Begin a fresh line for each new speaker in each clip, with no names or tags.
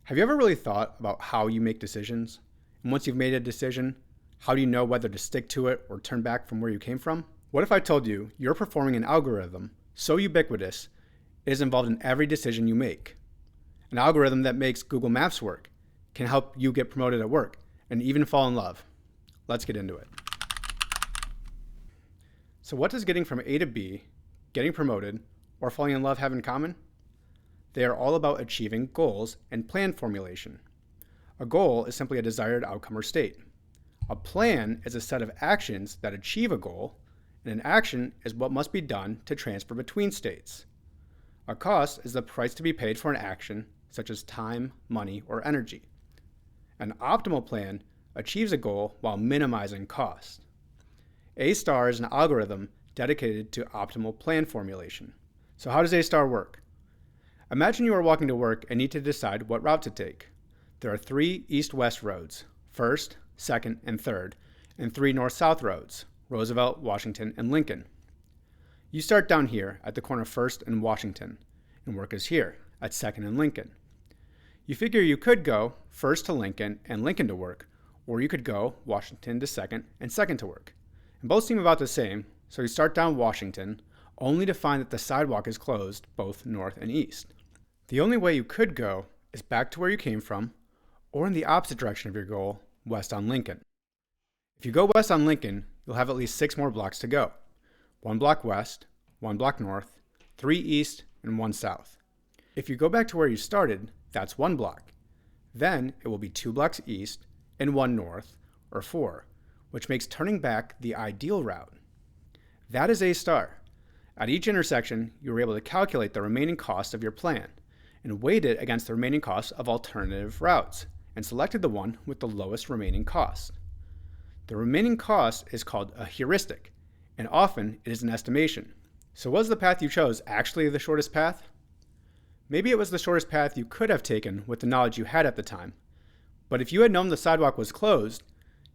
Have you ever really thought about how you make decisions? And once you've made a decision, how do you know whether to stick to it or turn back from where you came from? What if I told you you're performing an algorithm so ubiquitous it is involved in every decision you make? An algorithm that makes Google Maps work, can help you get promoted at work, and even fall in love. Let's get into it. So what does getting from A to B, getting promoted, or falling in love have in common? They are all about achieving goals and plan formulation. A goal is simply a desired outcome or state. A plan is a set of actions that achieve a goal, and an action is what must be done to transfer between states. A cost is the price to be paid for an action, such as time, money, or energy. An optimal plan achieves a goal while minimizing cost. A-star is an algorithm dedicated to optimal plan formulation. So how does A-star work? Imagine you are walking to work and need to decide what route to take. There are 3 east-west roads, 1st, 2nd, and 3rd, and 3 north-south roads, Roosevelt, Washington, and Lincoln. You start down here at the corner of 1st and Washington, and work is here at 2nd and Lincoln. You figure you could go 1st to Lincoln and Lincoln to work, or you could go Washington to 2nd and 2nd to work. And both seem about the same, so you start down Washington, only to find that the sidewalk is closed both north and east. The only way you could go is back to where you came from, or in the opposite direction of your goal, west on Lincoln. If you go west on Lincoln, you'll have at least 6 more blocks to go. 1 block west, 1 block north, 3 east, and 1 south. If you go back to where you started, that's 1 block. Then it will be 2 blocks east and 1 north, or 4, which makes turning back the ideal route. That is A-star. At each intersection, you were able to calculate the remaining cost of your plan and weighed it against the remaining costs of alternative routes and selected the one with the lowest remaining cost. The remaining cost is called a heuristic, and often it is an estimation. So was the path you chose actually the shortest path? Maybe it was the shortest path you could have taken with the knowledge you had at the time. But if you had known the sidewalk was closed,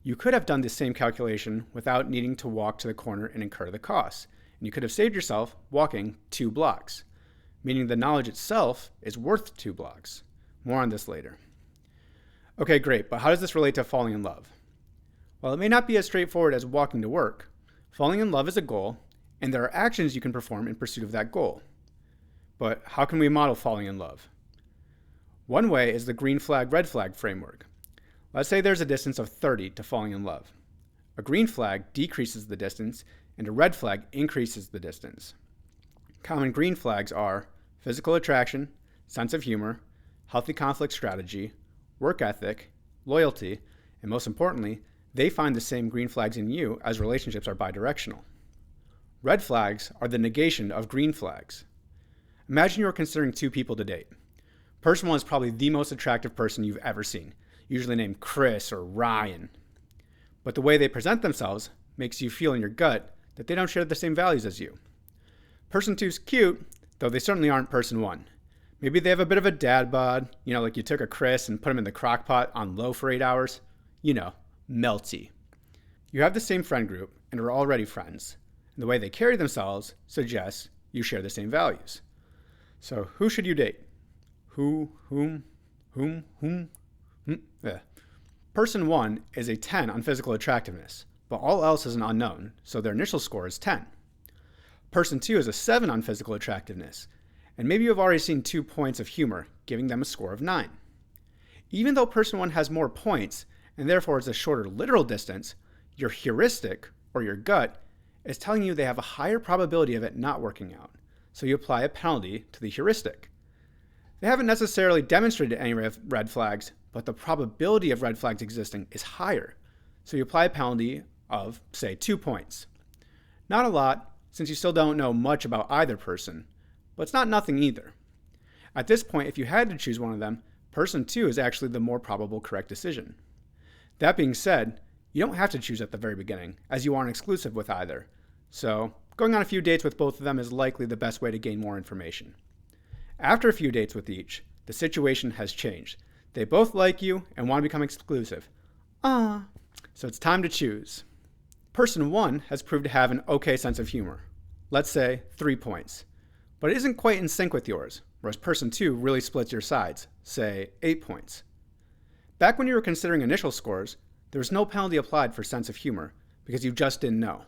you could have done the same calculation without needing to walk to the corner and incur the costs, and you could have saved yourself walking 2 blocks, meaning the knowledge itself is worth 2 blocks. More on this later. Okay, great, but how does this relate to falling in love? While it may not be as straightforward as walking to work, falling in love is a goal, and there are actions you can perform in pursuit of that goal. But how can we model falling in love? One way is the green flag, red flag framework. Let's say there's a distance of 30 to falling in love. A green flag decreases the distance, and a red flag increases the distance. Common green flags are physical attraction, sense of humor, healthy conflict strategy, work ethic, loyalty, and most importantly, they find the same green flags in you as relationships are bidirectional. Red flags are the negation of green flags. Imagine you're considering 2 people to date. Person 1 is probably the most attractive person you've ever seen, usually named Chris or Ryan. But the way they present themselves makes you feel in your gut that they don't share the same values as you. Person 2 is cute, though they certainly aren't person 1. Maybe they have a bit of a dad bod, like you took a Chris and put him in the crock pot on low for 8 hours. Melty. You have the same friend group and are already friends, and the way they carry themselves suggests you share the same values. So who should you date? Whom? Person 1 is a 10 on physical attractiveness, but all else is an unknown, so their initial score is 10. Person 2 is a 7 on physical attractiveness, and maybe you have already seen 2 points of humor, giving them a score of 9. Even though person 1 has more points, and therefore is a shorter literal distance, your heuristic, or your gut, is telling you they have a higher probability of it not working out, so you apply a penalty to the heuristic. They haven't necessarily demonstrated any red flags, but the probability of red flags existing is higher, so you apply a penalty of, say, 2 points. Not a lot, since you still don't know much about either person, but it's not nothing either. At this point, if you had to choose one of them, person 2 is actually the more probable correct decision. That being said, you don't have to choose at the very beginning, as you aren't exclusive with either, so going on a few dates with both of them is likely the best way to gain more information. After a few dates with each, the situation has changed. They both like you and want to become exclusive. So it's time to choose. Person 1 has proved to have an okay sense of humor. Let's say 3 points. but it isn't quite in sync with yours, whereas person 2 really splits your sides, say 8 points. Back when you were considering initial scores, there was no penalty applied for sense of humor because you just didn't know.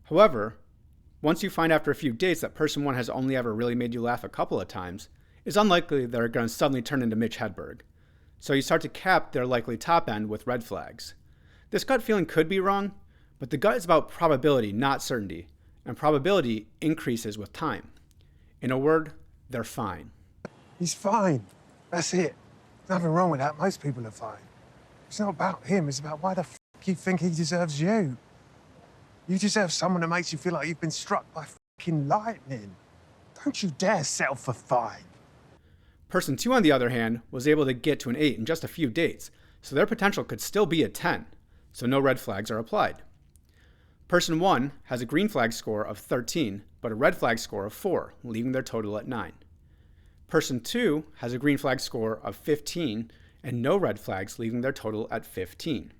However, once you find after a few dates that person 1 has only ever really made you laugh a couple of times, it's unlikely they're going to suddenly turn into Mitch Hedberg. So you start to cap their likely top end with red flags. This gut feeling could be wrong, but the gut is about probability, not certainty, and probability increases with time. In a word, they're fine.
He's fine. That's it. Nothing wrong with that. Most people are fine. It's not about him. It's about why the f*** you think he deserves you. You deserve someone that makes you feel like you've been struck by f***ing lightning. Don't you dare settle for 5.
Person 2, on the other hand, was able to get to an 8 in just a few dates, so their potential could still be a 10, so no red flags are applied. Person 1 has a green flag score of 13, but a red flag score of 4, leaving their total at 9. Person 2 has a green flag score of 15 and no red flags, leaving their total at 15.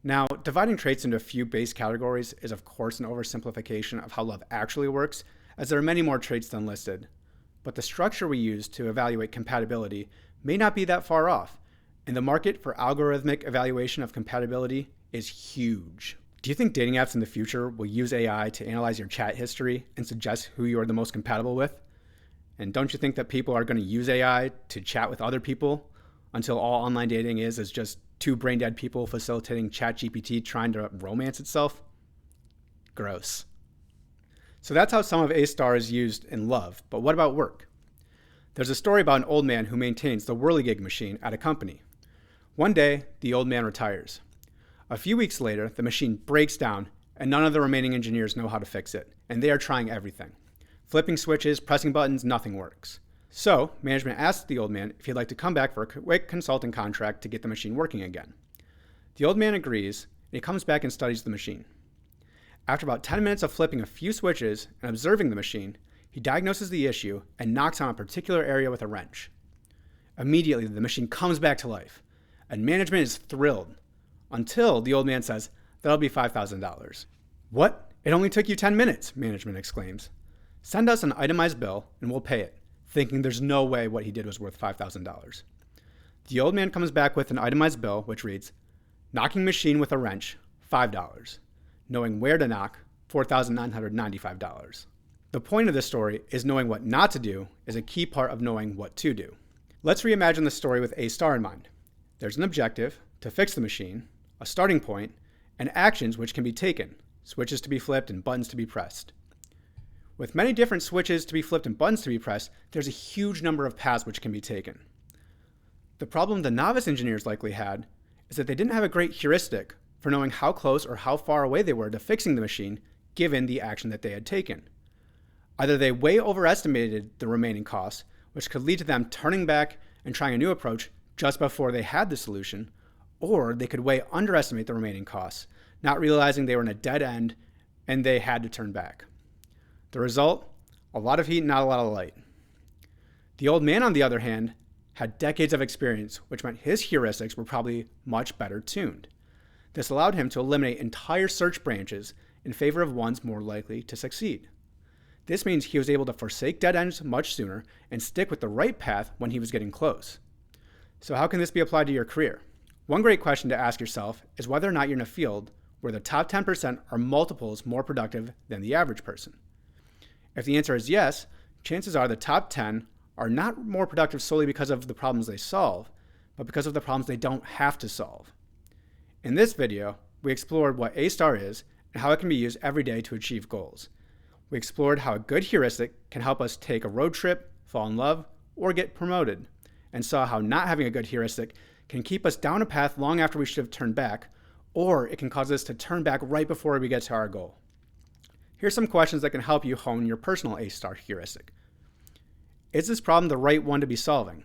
Now, dividing traits into a few base categories is of course an oversimplification of how love actually works, as there are many more traits than listed. But the structure we use to evaluate compatibility may not be that far off, and the market for algorithmic evaluation of compatibility is huge. Do you think dating apps in the future will use AI to analyze your chat history and suggest who you are the most compatible with? And don't you think that people are going to use AI to chat with other people until all online dating is just 2 brain-dead people facilitating ChatGPT trying to romance itself? Gross. So that's how some of A-star is used in love, but what about work? There's a story about an old man who maintains the whirligig machine at a company. One day, the old man retires. A few weeks later, the machine breaks down and none of the remaining engineers know how to fix it, and they are trying everything. Flipping switches, pressing buttons, nothing works. So, management asks the old man if he'd like to come back for a quick consulting contract to get the machine working again. The old man agrees, and he comes back and studies the machine. After about 10 minutes of flipping a few switches and observing the machine, he diagnoses the issue and knocks on a particular area with a wrench. Immediately, the machine comes back to life, and management is thrilled, until the old man says, "That'll be $5,000. "What? It only took you 10 minutes, management exclaims. "Send us an itemized bill and we'll pay it," thinking there's no way what he did was worth $5,000. The old man comes back with an itemized bill which reads, "Knocking machine with a wrench, $5. Knowing where to knock, $4,995. The point of this story is knowing what not to do is a key part of knowing what to do. Let's reimagine the story with A-star in mind. There's an objective, to fix the machine, a starting point, and actions which can be taken, switches to be flipped and buttons to be pressed. With many different switches to be flipped and buttons to be pressed, there's a huge number of paths which can be taken. The problem the novice engineers likely had is that they didn't have a great heuristic for knowing how close or how far away they were to fixing the machine given the action that they had taken. Either they way overestimated the remaining costs, which could lead to them turning back and trying a new approach just before they had the solution, or they could way underestimate the remaining costs, not realizing they were in a dead end and they had to turn back. The result? A lot of heat, not a lot of light. The old man, on the other hand, had decades of experience, which meant his heuristics were probably much better tuned. This allowed him to eliminate entire search branches in favor of ones more likely to succeed. This means he was able to forsake dead ends much sooner and stick with the right path when he was getting close. So how can this be applied to your career? One great question to ask yourself is whether or not you're in a field where the top 10% are multiples more productive than the average person. If the answer is yes, chances are the top 10 are not more productive solely because of the problems they solve, but because of the problems they don't have to solve. In this video, we explored what A-star is and how it can be used every day to achieve goals. We explored how a good heuristic can help us take a road trip, fall in love, or get promoted, and saw how not having a good heuristic can keep us down a path long after we should have turned back, or it can cause us to turn back right before we get to our goal. Here's some questions that can help you hone your personal A-star heuristic. Is this problem the right one to be solving?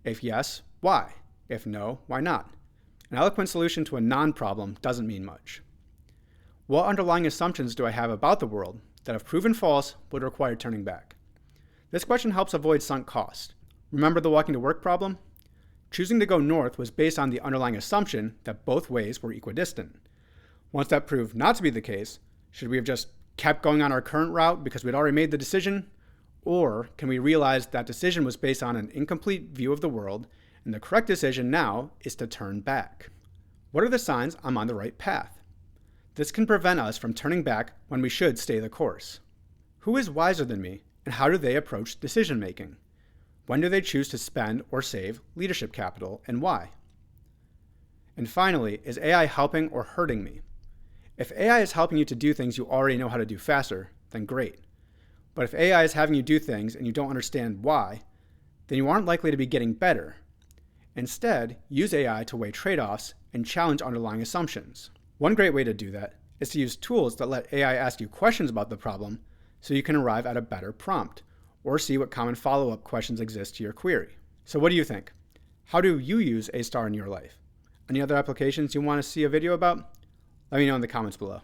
If yes, why? If no, why not? An eloquent solution to a non-problem doesn't mean much. What underlying assumptions do I have about the world that, if proven false, would require turning back? This question helps avoid sunk cost. Remember the walking to work problem? Choosing to go north was based on the underlying assumption that both ways were equidistant. Once that proved not to be the case, should we have just kept going on our current route because we'd already made the decision? Or can we realize that decision was based on an incomplete view of the world, and the correct decision now is to turn back? What are the signs I'm on the right path? This can prevent us from turning back when we should stay the course. Who is wiser than me, and how do they approach decision making? When do they choose to spend or save leadership capital, and why? And finally, is AI helping or hurting me? If AI is helping you to do things you already know how to do faster, then great. But if AI is having you do things and you don't understand why, then you aren't likely to be getting better. Instead, use AI to weigh trade-offs and challenge underlying assumptions. One great way to do that is to use tools that let AI ask you questions about the problem so you can arrive at a better prompt, or see what common follow-up questions exist to your query. So what do you think? How do you use A-Star in your life? Any other applications you want to see a video about? Let me know in the comments below.